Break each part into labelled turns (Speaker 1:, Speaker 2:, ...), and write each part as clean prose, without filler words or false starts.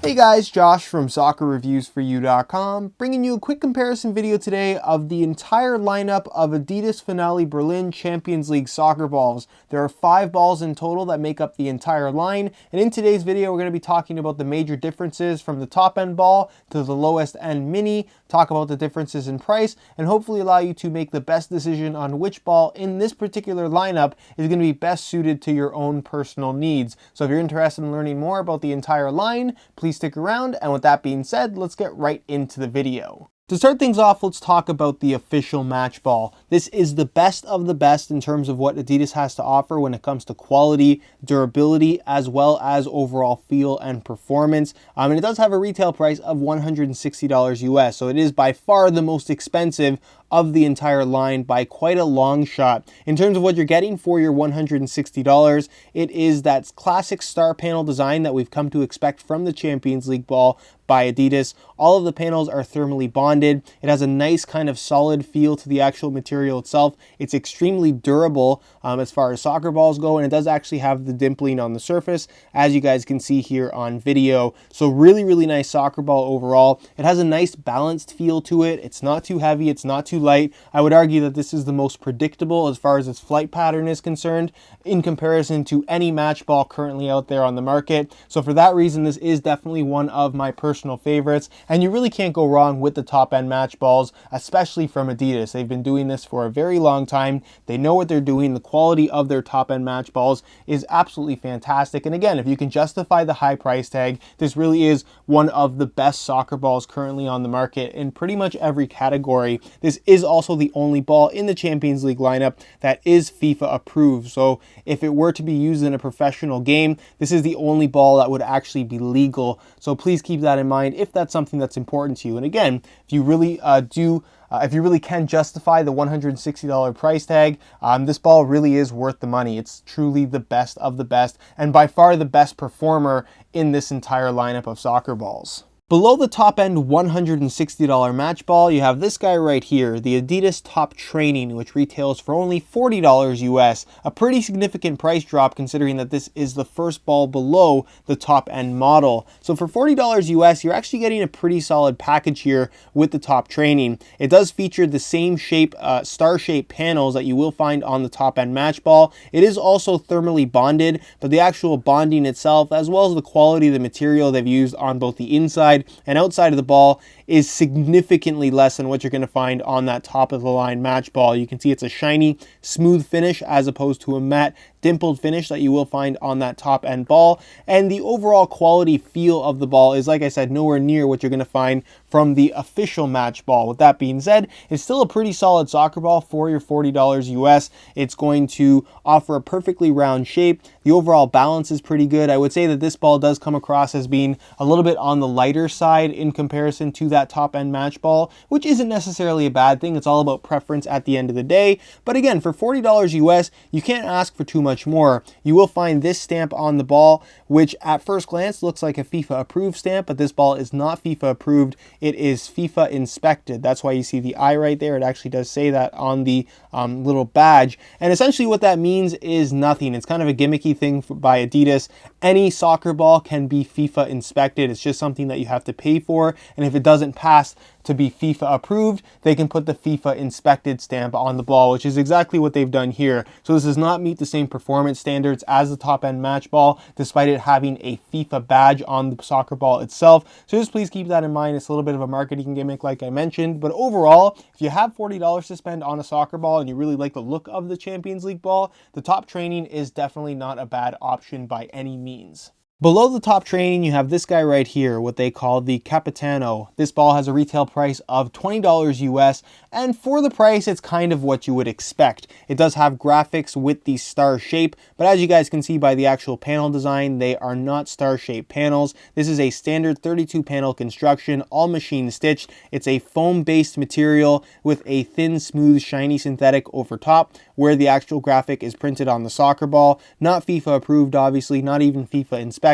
Speaker 1: Hey guys, Josh from soccerreviewsforyou.com, bringing you a quick comparison video today of the entire lineup of Adidas Finale Berlin Champions League soccer balls. There are 5 balls in total that make up the entire line, and in today's video we're going to be talking about the major differences from the top end ball to the lowest end mini, talk about the differences in price, and hopefully allow you to make the best decision on which ball in this particular lineup is going to be best suited to your own personal needs. So if you're interested in learning more about the entire line, please stick around, and with that being said, let's get right into the video. To start things off, let's talk about the official match ball. This is the best of the best in terms of what Adidas has to offer when it comes to quality, durability, as well as overall feel and performance. And it does have a retail price of $160 US, so it is by far the most expensive of the entire line by quite a long shot. In terms of what you're getting for your $160, it is that classic star panel design that we've come to expect from the Champions League ball by Adidas. All of the panels are thermally bonded. It has a nice kind of solid feel to the actual material itself. It's extremely durable as far as soccer balls go, and it does actually have the dimpling on the surface, as you guys can see here on video. So really nice soccer ball overall. It has a nice balanced feel to it. It's not too heavy, it's not too light. I would argue that this is the most predictable as far as its flight pattern is concerned in comparison to any match ball currently out there on the market. So for that reason, this is definitely one of my personal favorites, and you really can't go wrong with the top end match balls, especially from Adidas. They've been doing this for a very long time. They know what they're doing. The quality of their top end match balls is absolutely fantastic, and again, if you can justify the high price tag, this really is one of the best soccer balls currently on the market in pretty much every category. This is also the only ball in the Champions League lineup that is FIFA approved, so if it were to be used in a professional game, this is the only ball that would actually be legal. So please keep that in mind if that's something that's important to you. And again, if you really if you really can justify the $160 price tag, this ball really is worth the money. It's truly the best of the best, and by far the best performer in this entire lineup of soccer balls. Below the top end $160 match ball, you have this guy right here, the Adidas Top Training, which retails for only $40 US, a pretty significant price drop considering that this is the first ball below the top end model. So for $40 US, you're actually getting a pretty solid package here with the Top Training. It does feature the same shape, star-shaped panels that you will find on the top end match ball. It is also thermally bonded, but the actual bonding itself, as well as the quality of the material they've used on both the inside and outside of the ball, is significantly less than what you're going to find on that top of the line match ball. You can see it's a shiny, smooth finish as opposed to a matte, dimpled finish that you will find on that top end ball, and the overall quality feel of the ball is, like I said, nowhere near what you're going to find from the official match ball. With that being said, it's still a pretty solid soccer ball for your $40 US. It's going to offer a perfectly round shape. The overall balance is pretty good. I would say that this ball does come across as being a little bit on the lighter side in comparison to that top end match ball, which isn't necessarily a bad thing. It's all about preference at the end of the day. But again, for $40 US, you can't ask for too much more. You will find this stamp on the ball, which at first glance looks like a FIFA approved stamp, but this ball is not FIFA approved. It is FIFA inspected. That's why you see the I right there. It actually does say that on the little badge. And essentially what that means is nothing. It's kind of a gimmicky thing by Adidas. Any soccer ball can be FIFA inspected. It's just something that you have to pay for. And if it doesn't pass to be FIFA approved, they can put the FIFA inspected stamp on the ball, which is exactly what they've done here. So this does not meet the same performance standards as the top end match ball, despite it having a FIFA badge on the soccer ball itself. So just please keep that in mind. It's a little bit of a marketing gimmick, like I mentioned, but overall, if you have $40 to spend on a soccer ball and you really like the look of the Champions League ball, the Top Training is definitely not a bad option by any means. Below the Top Training, you have this guy right here, what they call the Capitano. This ball has a retail price of $20 US, and for the price, it's kind of what you would expect. It does have graphics with the star shape, but as you guys can see by the actual panel design, they are not star-shaped panels. This is a standard 32 panel construction, all machine stitched. It's a foam-based material with a thin, smooth, shiny synthetic over top, where the actual graphic is printed on the soccer ball. Not FIFA approved, obviously, not even FIFA inspected.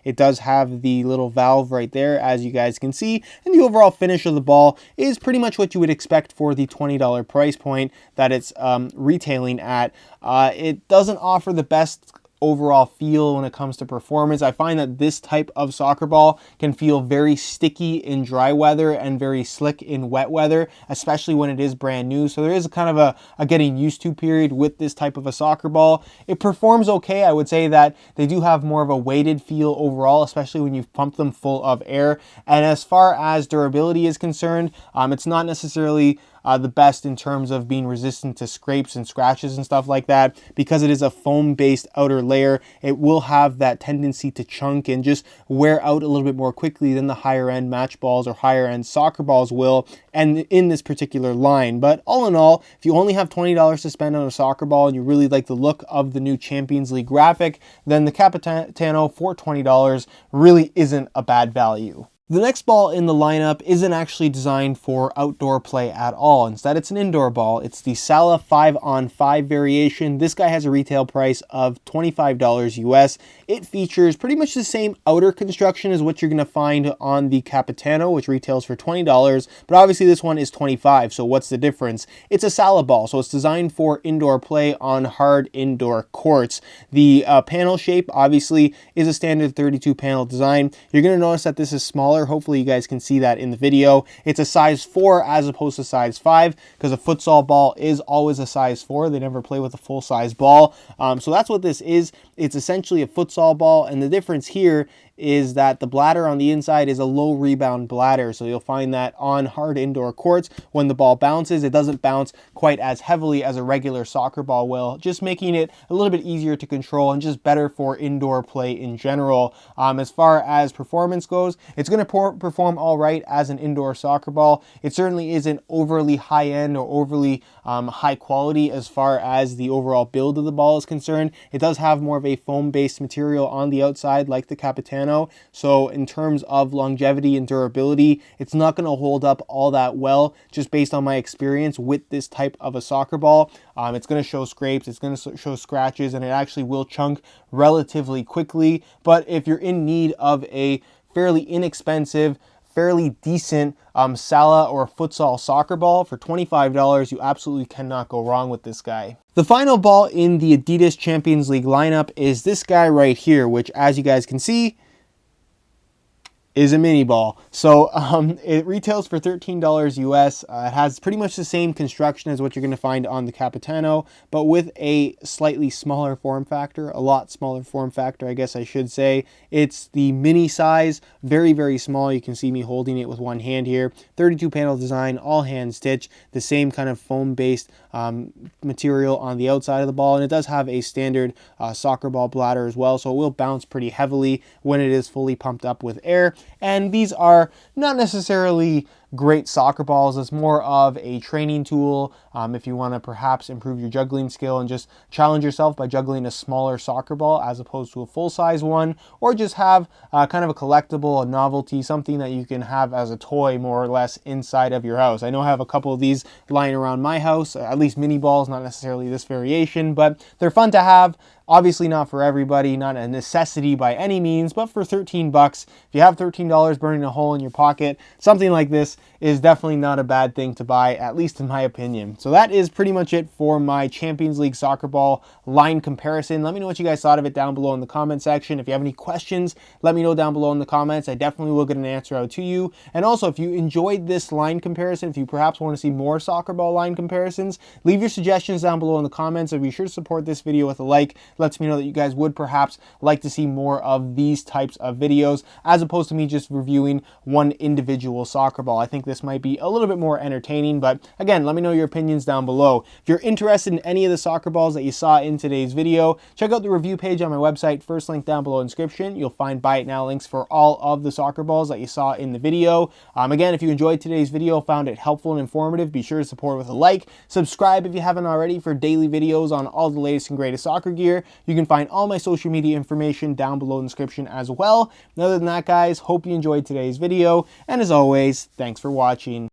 Speaker 1: It does have the little valve right there, as you guys can see, and the overall finish of the ball is pretty much what you would expect for the $20 price point that it's retailing at. It doesn't offer the best overall feel when it comes to performance. I find that this type of soccer ball can feel very sticky in dry weather and very slick in wet weather, especially when it is brand new. So there is kind of a getting used to period with this type of a soccer ball. It performs okay. I would say that they do have more of a weighted feel overall, especially when you've pumped them full of air. And as far as durability is concerned, it's not necessarily the best in terms of being resistant to scrapes and scratches and stuff like that. Because it is a foam-based outer layer, it will have that tendency to chunk and just wear out a little bit more quickly than the higher-end match balls or higher-end soccer balls will, and in this particular line. But all in all, if you only have $20 to spend on a soccer ball and you really like the look of the new Champions League graphic, then the Capitano for $20 really isn't a bad value. The next ball in the lineup isn't actually designed for outdoor play at all. Instead, it's an indoor ball. It's the Sala 5-on-5 variation. This guy has a retail price of $25 US. It features pretty much the same outer construction as what you're going to find on the Capitano, which retails for $20, but obviously this one is $25, so what's the difference? It's a Sala ball, so it's designed for indoor play on hard indoor courts. The panel shape obviously is a standard 32 panel design. You're going to notice that this is smaller. Hopefully you guys can see that in the video. It's a size 4 as opposed to size 5 because a futsal ball is always a size 4. They never play with a full size ball. So that's what this is. It's essentially a futsal ball, and the difference here is that the bladder on the inside is a low rebound bladder. So you'll find that on hard indoor courts, when the ball bounces, it doesn't bounce quite as heavily as a regular soccer ball will, just making it a little bit easier to control and just better for indoor play in general. As far as performance goes, it's going to perform all right as an indoor soccer ball. It certainly isn't overly high end or overly high quality as far as the overall build of the ball is concerned. It does have more of a foam based material on the outside like the Capitano. So in terms of longevity and durability, it's not going to hold up all that well just based on my experience with this type of a soccer ball. It's going to show scrapes, it's going to show scratches, and it actually will chunk relatively quickly. But if you're in need of a fairly inexpensive, fairly decent Sala or futsal soccer ball for $25, you absolutely cannot go wrong with this guy. The final ball in the Adidas Champions League lineup is this guy right here, which, as you guys can see, is a mini ball. So it retails for $13 US. It has pretty much the same construction as what you're going to find on the Capitano, but with a slightly smaller form factor, a lot smaller form factor, I guess I should say. It's the mini size, very, very small. You can see me holding it with one hand here. 32 panel design, all hand stitch, the same kind of foam based material on the outside of the ball, and it does have a standard soccer ball bladder as well, so it will bounce pretty heavily when it is fully pumped up with air. And these are not necessarily great soccer balls. It's more of a training tool if you want to perhaps improve your juggling skill and just challenge yourself by juggling a smaller soccer ball as opposed to a full-size one, or just have kind of a collectible, a novelty, something that you can have as a toy more or less inside of your house. I know I have a couple of these lying around my house, at least mini balls, not necessarily this variation, but they're fun to have. Obviously not for everybody, not a necessity by any means, but for 13 bucks, if you have $13 burning a hole in your pocket, something like this is definitely not a bad thing to buy, at least in my opinion. So that is pretty much it for my Champions League soccer ball line comparison. Let me know what you guys thought of it down below in the comment section. If you have any questions, let me know down below in the comments. I definitely will get an answer out to you. And also, if you enjoyed this line comparison, if you perhaps want to see more soccer ball line comparisons, leave your suggestions down below in the comments, and be sure to support this video with a like. Lets me know that you guys would perhaps like to see more of these types of videos as opposed to me just reviewing one individual soccer ball. I think this might be a little bit more entertaining, but again, let me know your opinions down below. If you're interested in any of the soccer balls that you saw in today's video, check out the review page on my website, first link down below in the description. You'll find buy it now links for all of the soccer balls that you saw in the video. Again, if you enjoyed today's video, found it helpful and informative, be sure to support with a like. Subscribe if you haven't already for daily videos on all the latest and greatest soccer gear. You can find all my social media information down below in the description as well. And other than that, guys, hope you enjoyed today's video, and as always, thanks for watching.